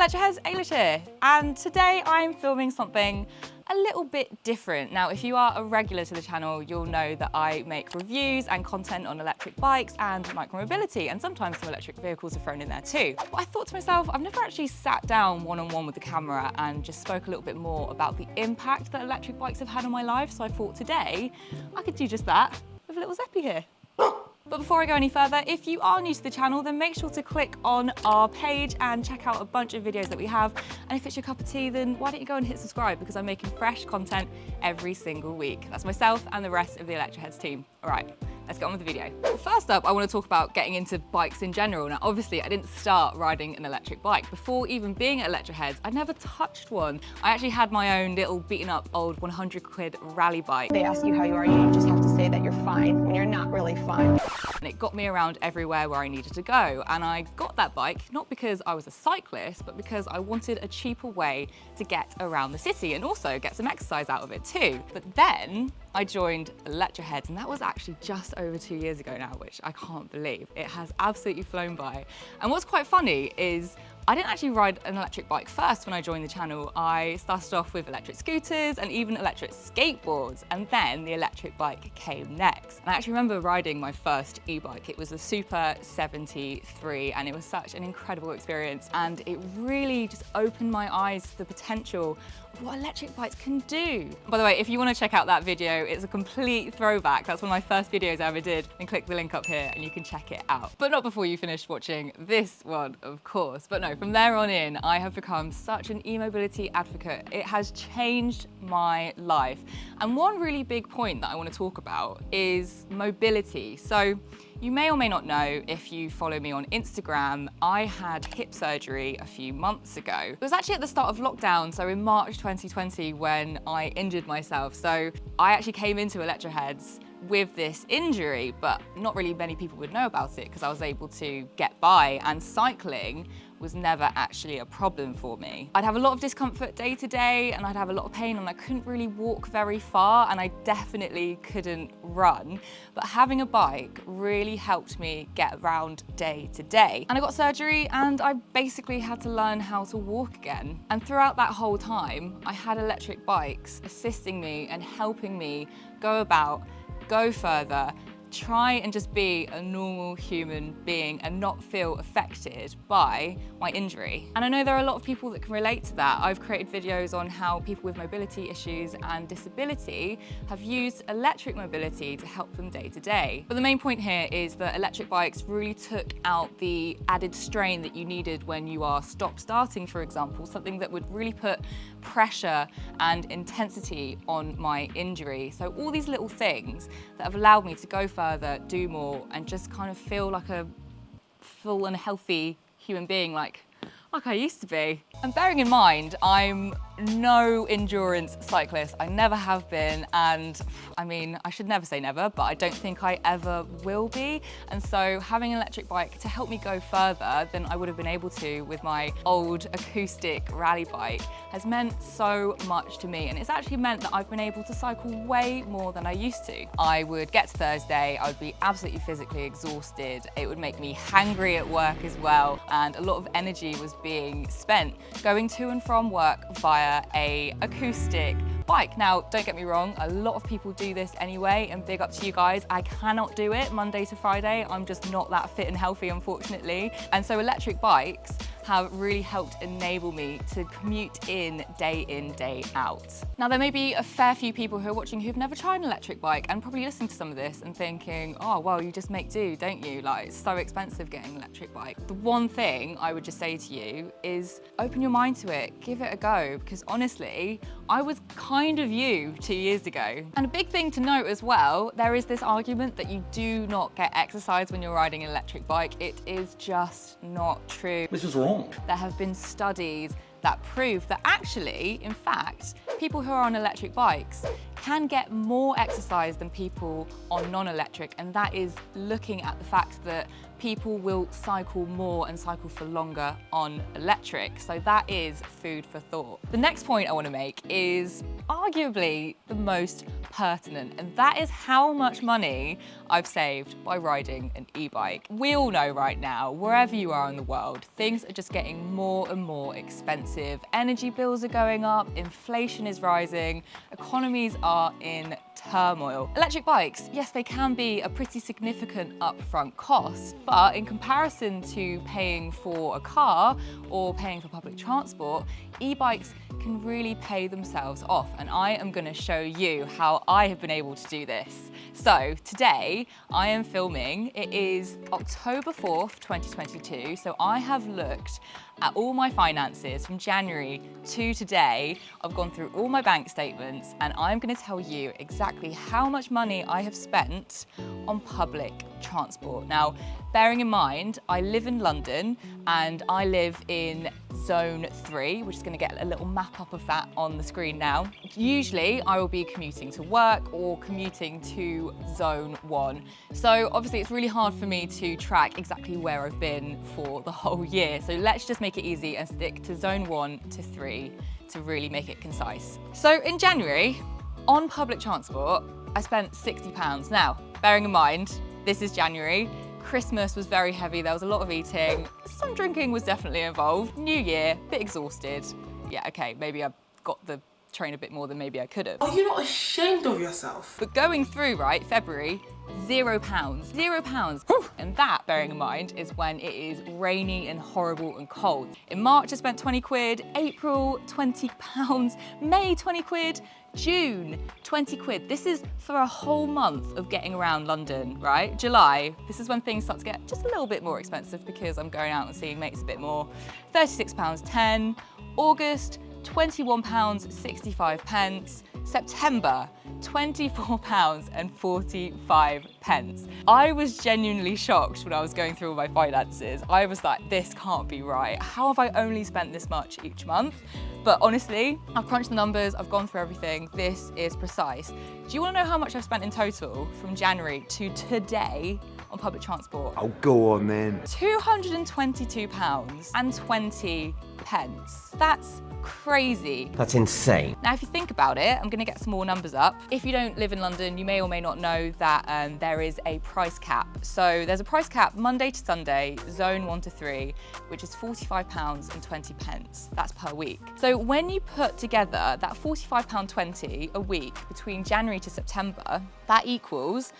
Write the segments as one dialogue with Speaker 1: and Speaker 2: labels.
Speaker 1: Electroheads, Eilish here, and today I'm filming something a little bit different. Now, if you are a regular to the channel, you'll know that I make reviews and content on electric bikes and micromobility, and sometimes some electric vehicles are thrown in there too. But I thought to myself, I've never actually sat down one-on-one with the camera and just spoke a little bit more about the impact that electric bikes have had on my life, so I thought today I could do just that with a little Zeppy here. But before I go any further, if you are new to the channel, then make sure to click on our page and check out a bunch of videos that we have. And if it's your cup of tea, then why don't you go and hit subscribe, because I'm making fresh content every single week. That's myself and the rest of the Electroheads team. All right, let's get on with the video. First up, I want to talk about getting into bikes in general. Now, obviously, I didn't start riding an electric bike. Before even being at Electroheads, I'd never touched one. I actually had my own little beaten up old 100 quid rally bike.
Speaker 2: They ask you how you are, you just have to say that you're fine when you're not really fine.
Speaker 1: And it got me around everywhere where I needed to go. And I got that bike, not because I was a cyclist, but because I wanted a cheaper way to get around the city and also get some exercise out of it too. But then I joined Electroheads, and that was actually just over 2 years ago now, which I can't believe. It has absolutely flown by. And what's quite funny is I didn't actually ride an electric bike first when I joined the channel. I started off with electric scooters and even electric skateboards, and then the electric bike came next. And I actually remember riding my first e-bike. It was a Super 73, and it was such an incredible experience, and it really just opened my eyes to the potential of what electric bikes can do. By the way, if you want to check out that video, it's a complete throwback. That's one of my first videos I ever did, and click the link up here and you can check it out. But not before you finish watching this one, of course. But no, from there on in, I have become such an e-mobility advocate. It has changed my life. And one really big point that I want to talk about is mobility. So you may or may not know, if you follow me on Instagram, I had hip surgery a few months ago. It was actually at the start of lockdown, so in March 2020, when I injured myself. So I actually came into Electroheads with this injury, but not really many people would know about it because I was able to get by, and cycling was never actually a problem for me. I'd have a lot of discomfort day to day, and I'd have a lot of pain, and I couldn't really walk very far, and I definitely couldn't run. But having a bike really helped me get around day to day. And I got surgery, and I basically had to learn how to walk again. And throughout that whole time, I had electric bikes assisting me and helping me go about, go further, try and just be a normal human being and not feel affected by my injury. And I know there are a lot of people that can relate to that. I've created videos on how people with mobility issues and disability have used electric mobility to help them day to day. But the main point here is that electric bikes really took out the added strain that you needed when you are stop-starting, for example, something that would really put pressure and intensity on my injury. So all these little things that have allowed me to go further, do more, and just kind of feel like a full and healthy human being like I used to be. And bearing in mind, I'm no endurance cyclist. I never have been, and I mean, I should never say never, but I don't think I ever will be. And so having an electric bike to help me go further than I would have been able to with my old acoustic rally bike has meant so much to me. And it's actually meant that I've been able to cycle way more than I used to. I would get to Thursday, I would be absolutely physically exhausted. It would make me hangry at work as well. And a lot of energy was being spent going to and from work via a acoustic bike. Now, don't get me wrong, a lot of people do this anyway, and big up to you guys. I cannot do it Monday to Friday. I'm just not that fit and healthy, unfortunately. And so electric bikes have really helped enable me to commute in, day out. Now, there may be a fair few people who are watching who've never tried an electric bike and probably listening to some of this and thinking, oh, well, you just make do, don't you? Like, it's so expensive getting an electric bike. The one thing I would just say to you is open your mind to it, give it a go, because honestly, I was kind of you 2 years ago. And a big thing to note as well, there is this argument that you do not get exercise when you're riding an electric bike. It is just not true.
Speaker 3: This is wrong.
Speaker 1: There have been studies that prove that actually, in fact, people who are on electric bikes can get more exercise than people on non-electric, and that is looking at the fact that people will cycle more and cycle for longer on electric. So that is food for thought. The next point I want to make is arguably the most pertinent, and that is how much money I've saved by riding an e-bike. We all know right now, wherever you are in the world, things are just getting more and more expensive. Energy bills are going up, inflation is rising, economies are in turmoil. Electric bikes, yes, they can be a pretty significant upfront cost, but in comparison to paying for a car or paying for public transport, e-bikes can really pay themselves off, and I am going to show you how I have been able to do this. So today I am filming, it is October 4th, 2022, so I have looked at all my finances from January to today. I've gone through all my bank statements and I'm going to tell you exactly how much money I have spent on public transport. Now, bearing in mind, I live in London and I live in Zone 3, which is going to get a little map up of that on the screen now. Usually I will be commuting to work or commuting to Zone 1. So obviously it's really hard for me to track exactly where I've been for the whole year. So let's just make it easy and stick to Zone 1 to 3 to really make it concise. So in January, on public transport, I spent £60. Now, bearing in mind, this is January, Christmas was very heavy, there was a lot of eating, some drinking was definitely involved, New Year, a bit exhausted. Yeah, okay, maybe I got the train a bit more than maybe I could have.
Speaker 3: Are you not ashamed of yourself?
Speaker 1: But going through, right, February, £0. £0. And that, bearing in mind, is when it is rainy and horrible and cold. In March, I spent 20 quid, April, £20, May, 20 quid, June, 20 quid. This is for a whole month of getting around London, right? July, this is when things start to get just a little bit more expensive because I'm going out and seeing mates a bit more. £36.10. August, £21.65. September, £24.45. I was genuinely shocked when I was going through all my finances. I was like, this can't be right. How have I only spent this much each month? But honestly, I've crunched the numbers, I've gone through everything. This is precise. Do you want to know how much I've spent in total from January to today on public transport?
Speaker 4: Oh, go on then.
Speaker 1: £222.20. That's crazy.
Speaker 5: That's insane.
Speaker 1: Now, if you think about it, I'm going to get some more numbers up. If you don't live in London, you may or may not know that there is a price cap. So there's a price cap Monday to Sunday, Zone 1 to 3, which is £45.20. That's per week. So when you put together that £45.20 a week between January to September, that equals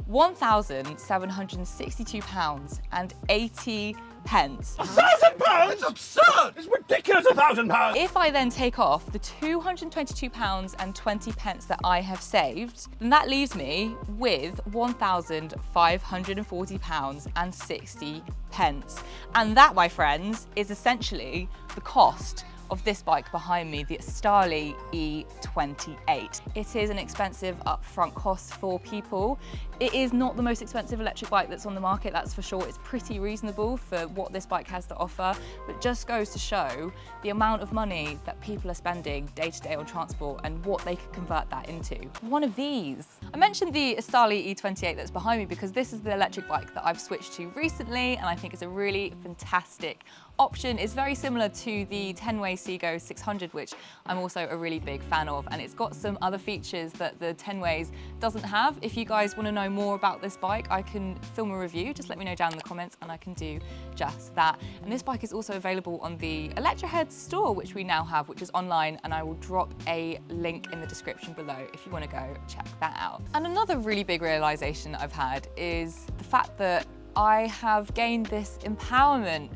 Speaker 1: £1,762.80.
Speaker 4: £1,000? It's absurd! It's ridiculous, £1,000!
Speaker 1: If I then take off the £222.20 that I have saved, then that leaves me with £1,540.60. And that, my friends, is essentially the cost of this bike behind me, the Estarli E28. It is an expensive upfront cost for people. It is not the most expensive electric bike that's on the market, that's for sure. It's pretty reasonable for what this bike has to offer, but it just goes to show the amount of money that people are spending day to day on transport and what they could convert that into. One of these. I mentioned the Estarli E28 that's behind me because this is the electric bike that I've switched to recently, and I think it's a really fantastic option. Is very similar to the 10-way Seago 600, which I'm also a really big fan of, and it's got some other features that the 10-ways doesn't have. If you guys want to know more about this bike, I can film a review. Just let me know down in the comments and I can do just that. And this bike is also available on the Electroheads store, which we now have, which is online, and I will drop a link in the description below if you want to go check that out. And another really big realization I've had is the fact that I have gained this empowerment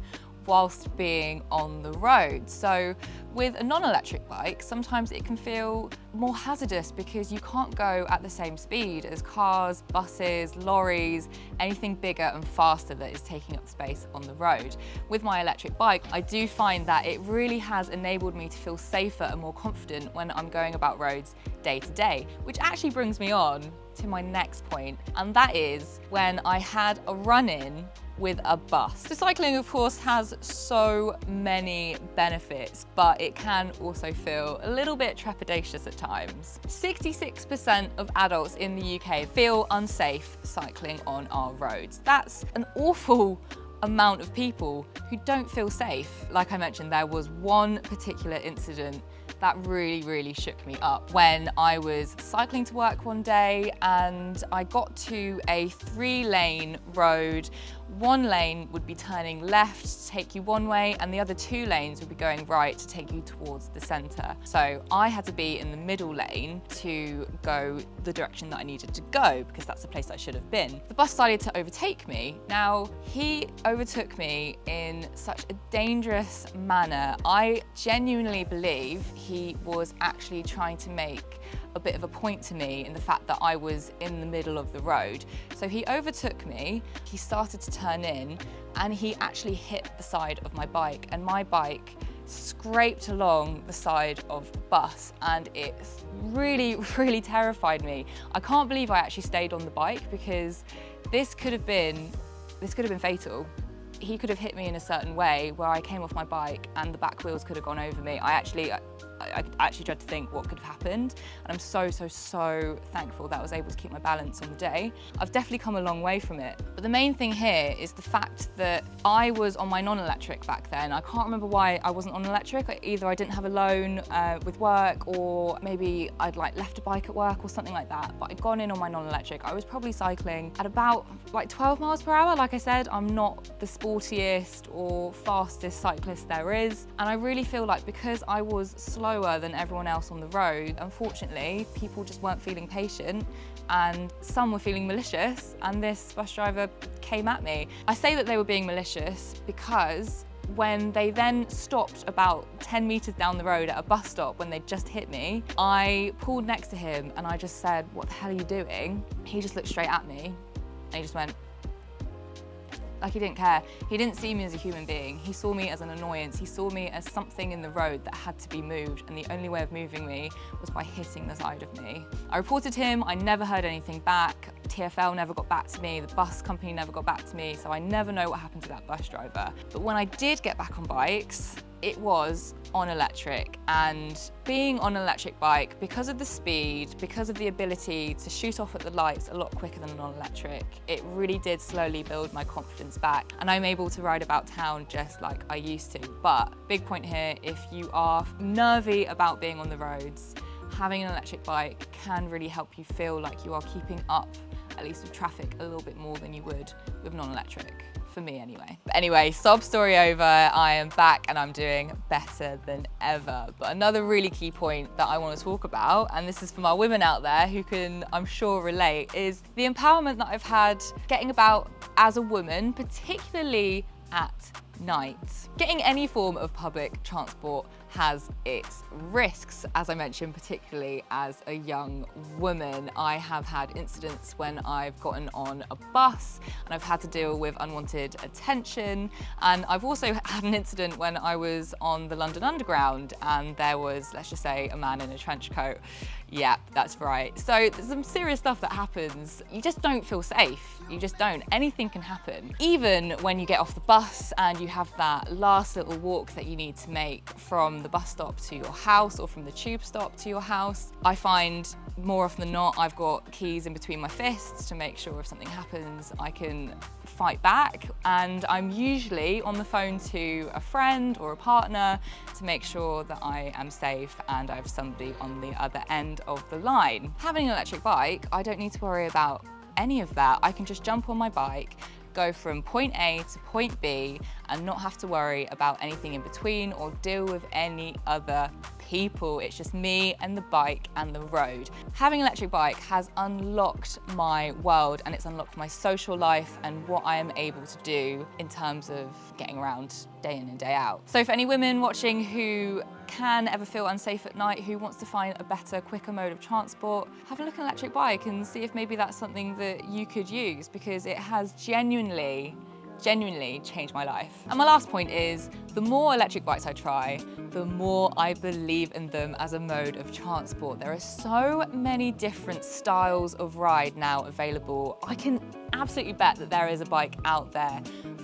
Speaker 1: whilst being on the road. So with a non-electric bike, sometimes it can feel more hazardous because you can't go at the same speed as cars, buses, lorries, anything bigger and faster that is taking up space on the road. With my electric bike, I do find that it really has enabled me to feel safer and more confident when I'm going about roads day to day, which actually brings me on to my next point, and that is when I had a run-in with a bus. So cycling, of course, has so many benefits, but it can also feel a little bit trepidatious at times. 66% of adults in the UK feel unsafe cycling on our roads. That's an awful amount of people who don't feel safe. Like I mentioned, there was one particular incident that really, really shook me up when I was cycling to work one day and I got to a 3-lane road. One lane would be turning left to take you one way and the other 2 lanes would be going right to take you towards the centre. So I had to be in the middle lane to go the direction that I needed to go because that's the place I should have been. The bus decided to overtake me. Now, he overtook me in such a dangerous manner. I genuinely believe he was actually trying to make a bit of a point to me in the fact that I was in the middle of the road. So he overtook me, he started to turn in, and he actually hit the side of my bike, and my bike scraped along the side of the bus, and it really, really terrified me. I can't believe I actually stayed on the bike because this could have been fatal. He could have hit me in a certain way where I came off my bike and the back wheels could have gone over me. I actually tried to think what could have happened, and I'm so thankful that I was able to keep my balance on the day. I've definitely come a long way from it. But the main thing here is the fact that I was on my non-electric back then. I can't remember why I wasn't on electric. Either I didn't have a loan with work, or maybe I'd left a bike at work or something like that. But I'd gone in on my non-electric. I was probably cycling at about 12 miles per hour. Like I said, I'm not the sportiest or fastest cyclist there is. And I really feel like because I was slower than everyone else on the road, unfortunately, people just weren't feeling patient and some were feeling malicious, and this bus driver came at me. I say that they were being malicious because when they then stopped about 10 meters down the road at a bus stop when they just hit me, I pulled next to him and I just said, "What the hell are you doing?" He just looked straight at me and he just went, like he didn't care. He didn't see me as a human being. He saw me as an annoyance. He saw me as something in the road that had to be moved, and the only way of moving me was by hitting the side of me. I reported him, I never heard anything back. TfL never got back to me, the bus company never got back to me, so I never know what happened to that bus driver. But when I did get back on bikes, it was on electric, and being on an electric bike, because of the speed, because of the ability to shoot off at the lights a lot quicker than a non-electric, it really did slowly build my confidence back, and I'm able to ride about town just like I used to. But big point here, if you are nervy about being on the roads, having an electric bike can really help you feel like you are keeping up, at least with traffic, a little bit more than you would with non-electric. For me anyway. But anyway, sob story over, I am back and I'm doing better than ever. But another really key point that I want to talk about, and this is for my women out there who can, I'm sure, relate, is the empowerment that I've had getting about as a woman, particularly at night. Getting any form of public transport has its risks, as I mentioned, particularly as a young woman. I have had incidents when I've gotten on a bus and I've had to deal with unwanted attention, and I've also had an incident when I was on the London Underground and there was, let's just say, a man in a trench coat. Yeah, that's right. So there's some serious stuff that happens. You just don't feel safe. You just don't. Anything can happen. Even when you get off the bus and you have that last little walk that you need to make from the bus stop to your house or from the tube stop to your house, I find more often than not I've got keys in between my fists to make sure if something happens I can fight back, and I'm usually on the phone to a friend or a partner to make sure that I am safe and I have somebody on the other end of the line. Having an electric bike, I don't need to worry about any of that. I can just jump on my bike, go from point A to point B and not have to worry about anything in between or deal with any other people. It's just me and the bike and the road. Having an electric bike has unlocked my world, and it's unlocked my social life and what I am able to do in terms of getting around day in and day out. So for any women watching who can ever feel unsafe at night, who wants to find a better, quicker mode of transport, have a look at an electric bike and see if maybe that's something that you could use, because it has genuinely changed my life. And my last point is, the more electric bikes I try, the more I believe in them as a mode of transport. There are so many different styles of ride now available. I can absolutely bet that there is a bike out there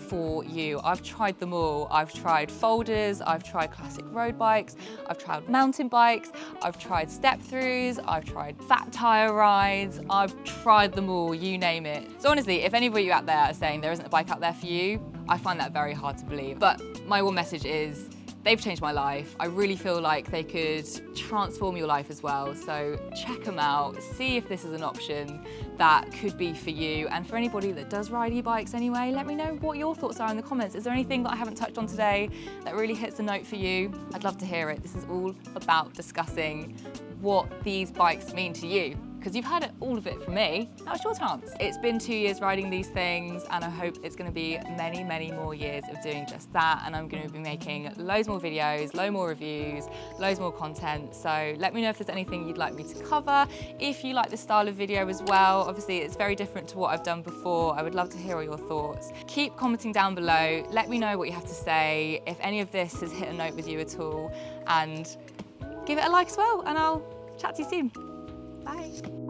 Speaker 1: for you. I've tried them all. I've tried folders, I've tried classic road bikes, I've tried mountain bikes, I've tried step-throughs, I've tried fat tire rides, I've tried them all, you name it. So honestly, if any of you out there are saying there isn't a bike out there for you, I find that very hard to believe. But my one message is, They've changed my life. I really feel like they could transform your life as well. So check them out, see if this is an option that could be for you. And for anybody that does ride e-bikes anyway, let me know what your thoughts are in the comments. Is there anything that I haven't touched on today that really hits a note for you? I'd love to hear it. This is all about discussing what these bikes mean to you, because you've had all of it from me. Now it's your chance. It's been 2 years riding these things, and I hope it's going to be many, many more years of doing just that. And I'm going to be making loads more videos, loads more reviews, loads more content. So let me know if there's anything you'd like me to cover. If you like this style of video as well, obviously it's very different to what I've done before. I would love to hear all your thoughts. Keep commenting down below. Let me know what you have to say, if any of this has hit a note with you at all, and give it a like as well, and I'll chat to you soon. Bye.